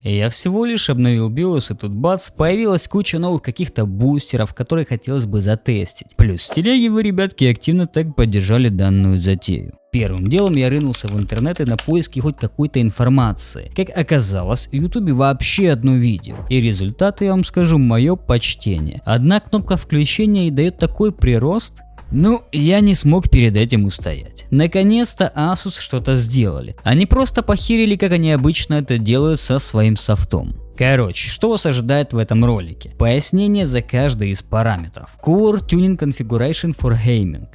Я всего лишь обновил BIOS, и тут бац, появилась куча новых каких-то бустеров, которые хотелось бы затестить. Плюс с телеги вы, ребятки, активно так поддержали данную затею. Первым делом я рынулся в интернет и на поиске хоть какой-то информации. Как оказалось, в ютубе вообще одно видео. И результаты, я вам скажу, мое почтение. Одна кнопка включения и дает такой прирост. Ну, я не смог перед этим устоять. Наконец-то Asus что-то сделали. Они просто похерили, как они обычно это делают со своим софтом. Короче, что вас ожидает в этом ролике? Пояснение за каждый из параметров. Core Tuning Configuration for Gaming.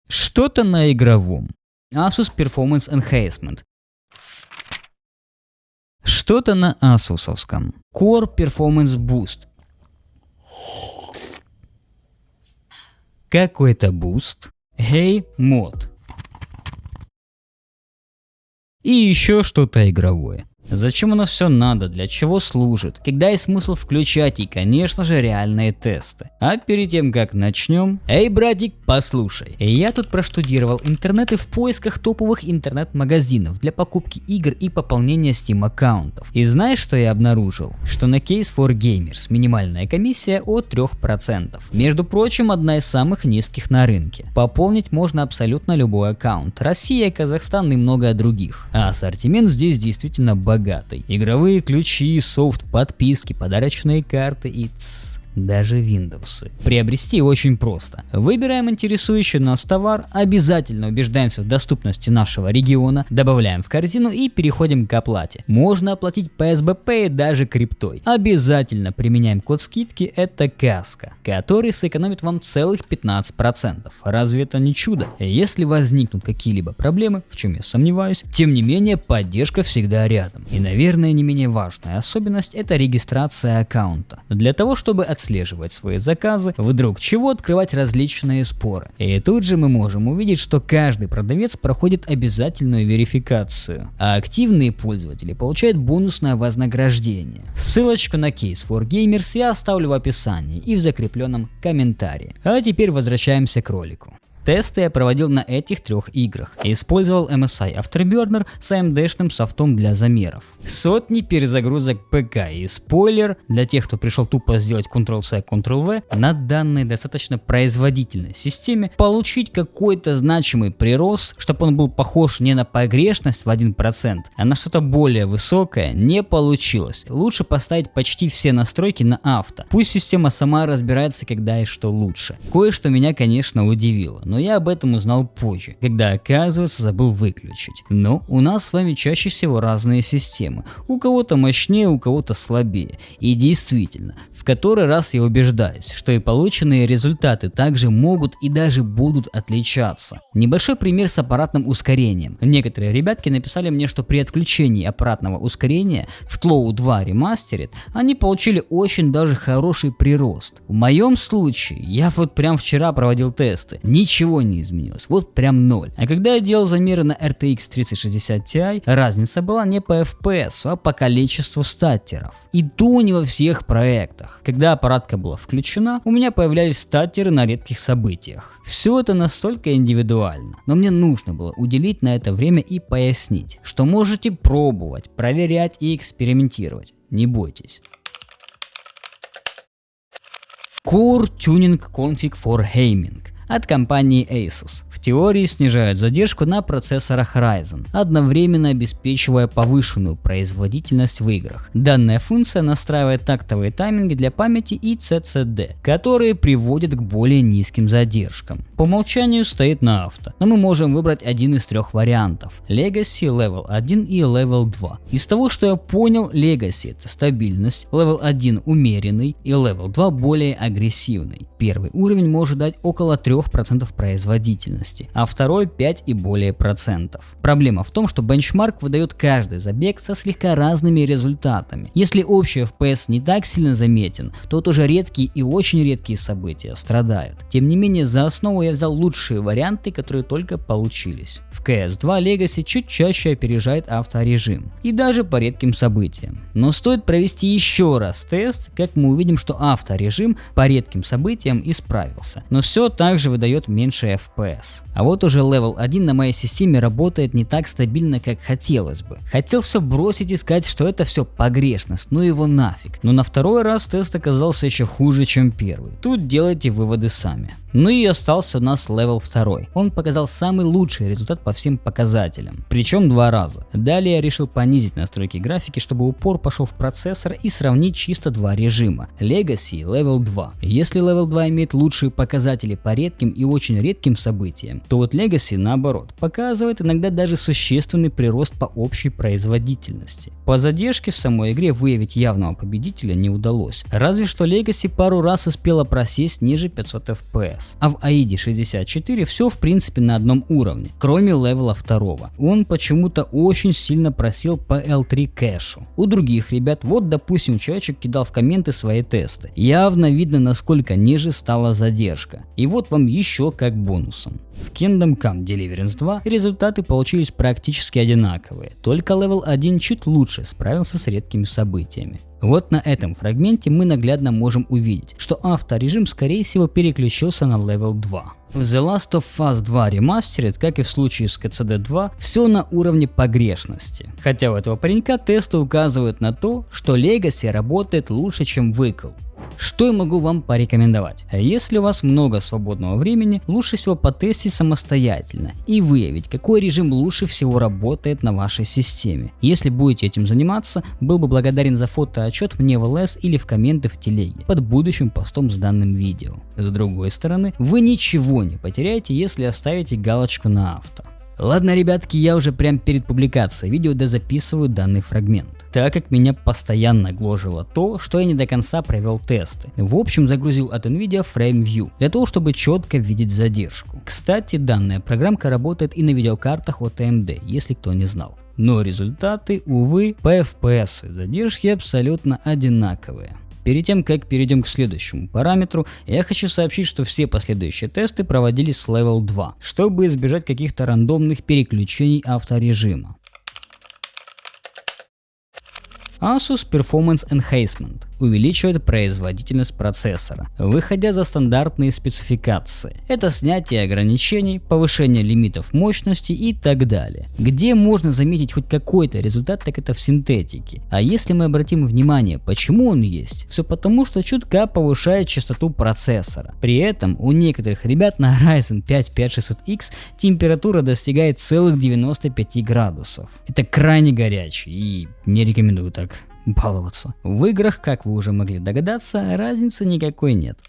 Что-то на игровом. Asus Performance Enhancement. Что-то на асусовском. Core Performance Boost. Какой-то буст. Hey мод. И еще что-то игровое. Зачем оно все надо, для чего служит, когда есть смысл включать и, конечно же, реальные тесты. А перед тем как начнем, эй, братик, послушай. Я тут проштудировал интернет и в поисках топовых интернет-магазинов для покупки игр и пополнения Steam аккаунтов. И знаешь, что я обнаружил? Что на Case4Gamers минимальная комиссия от 3%. Между прочим, одна из самых низких на рынке. Пополнить можно абсолютно любой аккаунт. Россия, Казахстан и многое других. А ассортимент здесь действительно богатый. Игровые ключи, софт, подписки, подарочные карты и даже Windows. Приобрести очень просто. Выбираем интересующий нас товар, обязательно убеждаемся в доступности нашего региона, добавляем в корзину и переходим к оплате. Можно оплатить по СБП и даже криптой. Обязательно применяем код скидки, это каска, который сэкономит вам целых 15%. Разве это не чудо? Если возникнут какие-либо проблемы, в чем я сомневаюсь, тем не менее поддержка всегда рядом. И, наверное, не менее важная особенность — это регистрация аккаунта. Для того, чтобы отслеживать свои заказы, вдруг чего открывать различные споры. И тут же мы можем увидеть, что каждый продавец проходит обязательную верификацию, а активные пользователи получают бонусное вознаграждение. Ссылочку на Case4Gamers я оставлю в описании и в закрепленном комментарии. А теперь возвращаемся к ролику. Тесты я проводил на этих трех играх. Использовал MSI Afterburner с AMD-шным софтом для замеров. Сотни перезагрузок ПК и спойлер для тех, кто пришел тупо сделать Ctrl-C, Ctrl-V, на данной достаточно производительной системе получить какой-то значимый прирост, чтобы он был похож не на погрешность в 1%, а на что-то более высокое, не получилось. Лучше поставить почти все настройки на авто. Пусть система сама разбирается, когда и что лучше. Кое-что меня, конечно, удивило. Но я об этом узнал позже, когда, оказывается, забыл выключить. Но у нас с вами чаще всего разные системы. У кого-то мощнее, у кого-то слабее. И действительно, в который раз я убеждаюсь, что и полученные результаты также могут и даже будут отличаться. Небольшой пример с аппаратным ускорением. Некоторые ребятки написали мне, что при отключении аппаратного ускорения в Тлоу 2 Remastered они получили очень даже хороший прирост. В моем случае, я вот прям вчера проводил тесты. Ничего не изменилось, вот прям 0. А когда я делал замеры на RTX 3060 Ti, разница была не по FPS, а по количеству статтеров. И то не во всех проектах. Когда аппаратка была включена, у меня появлялись статтеры на редких событиях. Все это настолько индивидуально, но мне нужно было уделить на это время и пояснить, что можете пробовать, проверять и экспериментировать. Не бойтесь. Core Tuning Config for Gaming от компании Asus. В теории снижает задержку на процессорах Ryzen, одновременно обеспечивая повышенную производительность в играх. Данная функция настраивает тактовые тайминги для памяти и CCD, которые приводят к более низким задержкам. По умолчанию стоит на авто, но мы можем выбрать один из трех вариантов: Legacy, Level 1 и Level 2. Из того, что я понял, Legacy — это стабильность, Level 1 умеренный и Level 2 более агрессивный. Первый уровень может дать около 3% производительности, а второй 5 и более процентов. Проблема в том, что бенчмарк выдает каждый забег со слегка разными результатами. Если общий FPS не так сильно заметен, то тоже редкие и очень редкие события страдают. Тем не менее, за основу я взял лучшие варианты, которые только получились. В CS2 Legacy чуть чаще опережает авторежим, и даже по редким событиям. Но стоит провести еще раз тест, как мы увидим, что авторежим по редким событиям исправился, но все так же выдает меньше FPS. А вот уже Level 1 на моей системе работает не так стабильно, как хотелось бы. Хотел все бросить и сказать, что это все погрешность, ну его нафиг. Но на второй раз тест оказался еще хуже, чем первый. Тут делайте выводы сами. Ну и остался у нас Level 2. Он показал самый лучший результат по всем показателям. Причем 2 раза. Далее я решил понизить настройки графики, чтобы упор пошел в процессор и сравнить чисто 2 режима. Legacy и Level 2. Если Level 2 имеет лучшие показатели по редким и очень редким событиям, то вот Legacy наоборот показывает иногда даже существенный прирост по общей производительности. По задержке в самой игре выявить явного победителя не удалось. Разве что Legacy пару раз успела просесть ниже 500 FPS. А в AIDE 64 все в принципе на одном уровне, кроме левела 2. Он почему-то очень сильно просел по L3 кэшу. У других ребят, вот допустим человечек кидал в комменты свои тесты. Явно видно, насколько ниже стала задержка. И вот вам еще как бонусом. В Kingdom Come Deliverance 2 результаты получились практически одинаковые, только Level 1 чуть лучше справился с редкими событиями. Вот на этом фрагменте мы наглядно можем увидеть, что авторежим скорее всего переключился на Level 2. В The Last of Us 2 Remastered, как и в случае с KCD 2, все на уровне погрешности. Хотя у этого паренька тесты указывают на то, что Legacy работает лучше, чем Выкл. Что я могу вам порекомендовать? Если у вас много свободного времени, лучше всего потестить самостоятельно и выявить, какой режим лучше всего работает на вашей системе. Если будете этим заниматься, был бы благодарен за фотоотчет мне в ЛС или в комменты в телеге под будущим постом с данным видео. С другой стороны, вы ничего не потеряете, если оставите галочку на авто. Ладно, ребятки, я уже прям перед публикацией видео дозаписываю данный фрагмент, так как меня постоянно гложило то, что я не до конца провел тесты. В общем, загрузил от NVIDIA FrameView, для того, чтобы четко видеть задержку. Кстати, данная программка работает и на видеокартах от AMD, если кто не знал. Но результаты, увы, по FPS задержки абсолютно одинаковые. Перед тем, как перейдем к следующему параметру, я хочу сообщить, что все последующие тесты проводились с Level 2, чтобы избежать каких-то рандомных переключений авторежима. Asus Performance Enhancement увеличивает производительность процессора, выходя за стандартные спецификации. Это снятие ограничений, повышение лимитов мощности и так далее. Где можно заметить хоть какой-то результат, так это в синтетике. А если мы обратим внимание, почему он есть, все потому, что чутка повышает частоту процессора. При этом у некоторых ребят на Ryzen 5 5600X температура достигает целых 95 градусов. Это крайне горячий и не рекомендую так баловаться. В играх, как вы уже могли догадаться, разницы никакой нет.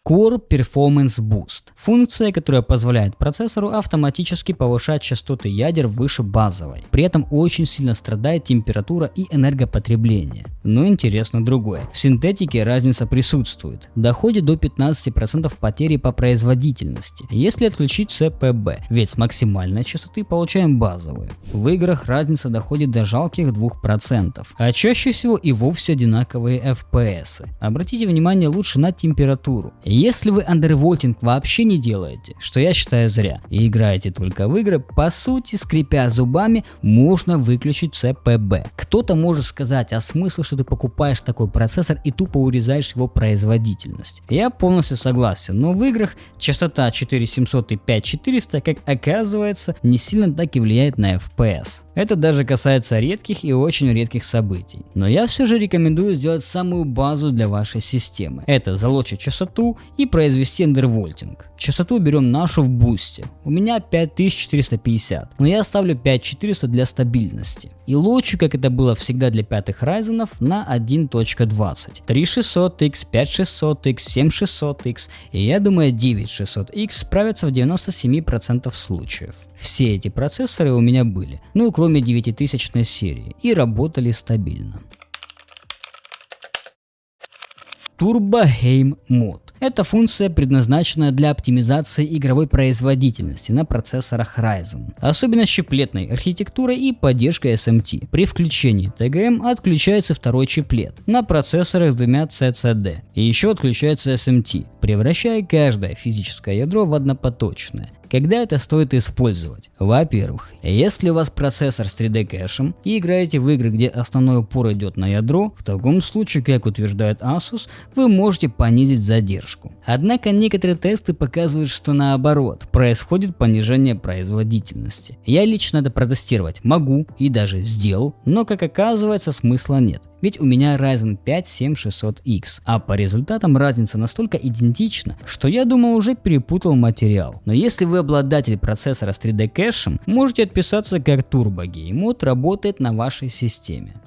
Core Performance Boost – функция, которая позволяет процессору автоматически повышать частоты ядер выше базовой. При этом очень сильно страдает температура и энергопотребление. Но интересно другое. В синтетике разница присутствует. Доходит до 15% потери по производительности, если отключить CPB, ведь с максимальной частоты получаем базовую. В играх разница доходит до жалких 2%, а чаще всего и вовсе одинаковые FPS. Обратите внимание лучше на температуру. Если вы андервольтинг вообще не делаете, что я считаю зря, и играете только в игры, по сути, скрипя зубами, можно выключить CPB. Кто-то может сказать, а смысл, что ты покупаешь такой процессор и тупо урезаешь его производительность? Я полностью согласен, но в играх частота 4700 и 5400, как оказывается, не сильно так и влияет на FPS. Это даже касается редких и очень редких событий. Но я все же рекомендую сделать самую базу для вашей системы. Это залочить частоту и произвести андервольтинг. Частоту берем нашу в бусте. У меня 5450, но я ставлю 5400 для стабильности. И лочу, как это было всегда для пятых Ryzen'ов, на 1.20. 3600X, 5600X, 7600X и я думаю 9600X справятся в 97% случаев. Все эти процессоры у меня были, ну кроме 9000 серии, и работали стабильно. Turbo Game Mode. Эта функция предназначена для оптимизации игровой производительности на процессорах Ryzen, особенно с чиплетной архитектурой и поддержкой SMT. При включении TGM отключается второй чиплет на процессорах с двумя CCD, и еще отключается SMT, превращая каждое физическое ядро в однопоточное. Когда это стоит использовать? Во-первых, если у вас процессор с 3D кэшем и играете в игры, где основной упор идет на ядро, в таком случае, как утверждает Asus, вы можете понизить задержку. Однако некоторые тесты показывают, что наоборот, происходит понижение производительности. Я лично это протестировать могу и даже сделал, но как оказывается смысла нет. Ведь у меня Ryzen 5 7600X, а по результатам разница настолько идентична, что я думаю уже перепутал материал. Но если вы обладатель процессора с 3D кэшем, можете отписаться как Turbo Game Mode работает на вашей системе.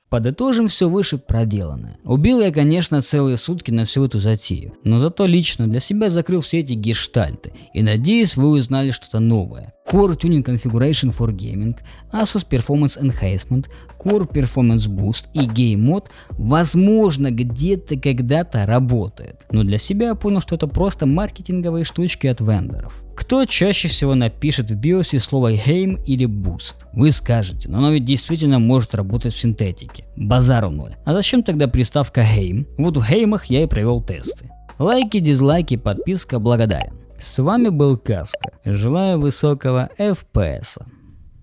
Подытожим все выше проделанное. Убил я, конечно, целые сутки на всю эту затею, но зато лично для себя закрыл все эти гештальты, и надеюсь, вы узнали что-то новое. Core Tuning Configuration for Gaming, Asus Performance Enhancement, Core Performance Boost и Game Mode возможно где-то когда-то работает. Но для себя я понял, что это просто маркетинговые штучки от вендоров. Кто чаще всего напишет в биосе слово Game или Boost? Вы скажете, но оно ведь действительно может работать в синтетике. Базару ноль. А зачем тогда приставка Game? Вот в Геймах я и провел тесты. Лайки, дизлайки, подписка, благодарен. С вами был Каска. Желаю высокого FPS.